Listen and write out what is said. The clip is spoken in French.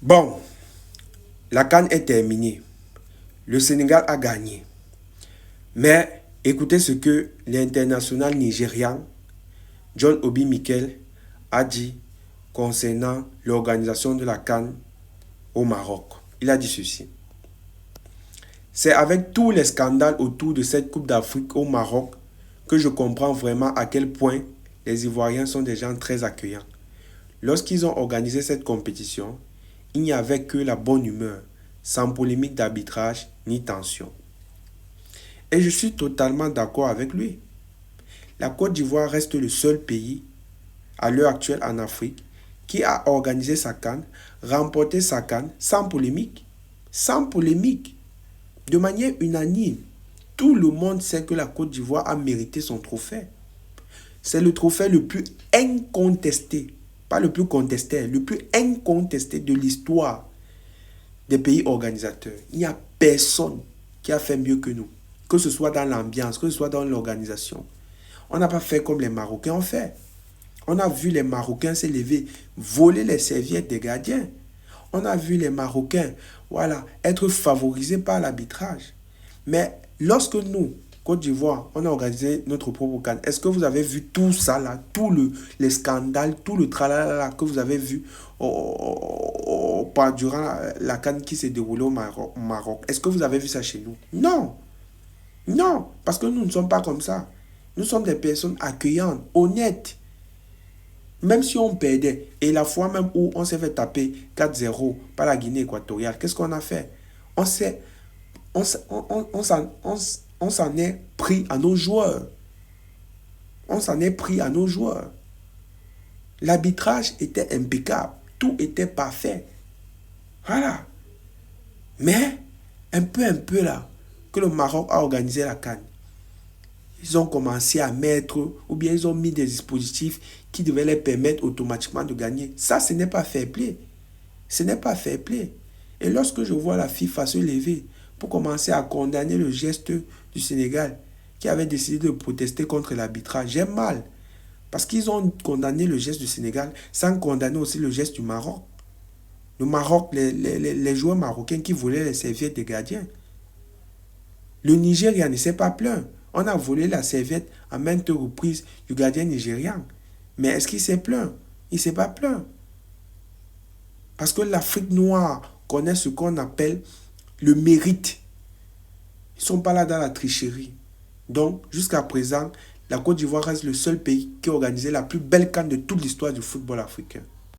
Bon, la CAN est terminée. Le Sénégal a gagné. Mais écoutez ce que l'international nigérian John Obi Mikel a dit concernant l'organisation de la CAN au Maroc. Il a dit ceci. C'est avec tous les scandales autour de cette Coupe d'Afrique au Maroc que je comprends vraiment à quel point les Ivoiriens sont des gens très accueillants. Lorsqu'ils ont organisé cette compétition, il n'y avait que la bonne humeur, sans polémique d'arbitrage ni tension. Et je suis totalement d'accord avec lui. La Côte d'Ivoire reste le seul pays, à l'heure actuelle en Afrique, qui a organisé sa CAN, remporté sa CAN sans polémique. Sans polémique. De manière unanime. Tout le monde sait que la Côte d'Ivoire a mérité son trophée. C'est le trophée le plus incontesté, pas le plus contesté, le plus incontesté de l'histoire des pays organisateurs. Il n'y a personne qui a fait mieux que nous, que ce soit dans l'ambiance, que ce soit dans l'organisation. On n'a pas fait comme les Marocains ont fait. On a vu les Marocains se lever, voler les serviettes des gardiens. On a vu les Marocains, voilà, être favorisés par l'arbitrage. Mais lorsque nous, Côte d'Ivoire, on a organisé notre propre CAN, est-ce que vous avez vu tout ça là, les scandales, tout le tralala que vous avez vu durant la CAN qui s'est déroulée au Maroc? Est-ce que vous avez vu ça chez nous? Non. Non, parce que nous ne sommes pas comme ça. Nous sommes des personnes accueillantes, honnêtes. Même si on perdait, et la fois même où on s'est fait taper 4-0 par la Guinée équatoriale, qu'est-ce qu'on a fait? On s'est, on s'en est pris à nos joueurs. On s'en est pris à nos joueurs. L'arbitrage était impeccable. Tout était parfait. Voilà. Mais, un peu là, que le Maroc a organisé la CAN, ils ont commencé à mettre, ou bien ils ont mis des dispositifs qui devaient les permettre automatiquement de gagner. Ça, ce n'est pas fair play. Ce n'est pas fair play. Et lorsque je vois la FIFA se lever pour commencer à condamner le geste du Sénégal, qui avait décidé de protester contre l'arbitrage, j'ai mal. Parce qu'ils ont condamné le geste du Sénégal sans condamner aussi le geste du Maroc. Le Maroc, les joueurs marocains qui volaient les serviettes des gardiens. Le Nigeria ne s'est pas plaint. On a volé la serviette à maintes reprises du gardien nigérian. Mais est-ce qu'il s'est plaint? Il ne s'est pas plaint. Parce que l'Afrique noire connaît ce qu'on appelle le mérite. Ils ne sont pas là dans la tricherie. Donc, jusqu'à présent, la Côte d'Ivoire reste le seul pays qui a organisé la plus belle CAN de toute l'histoire du football africain.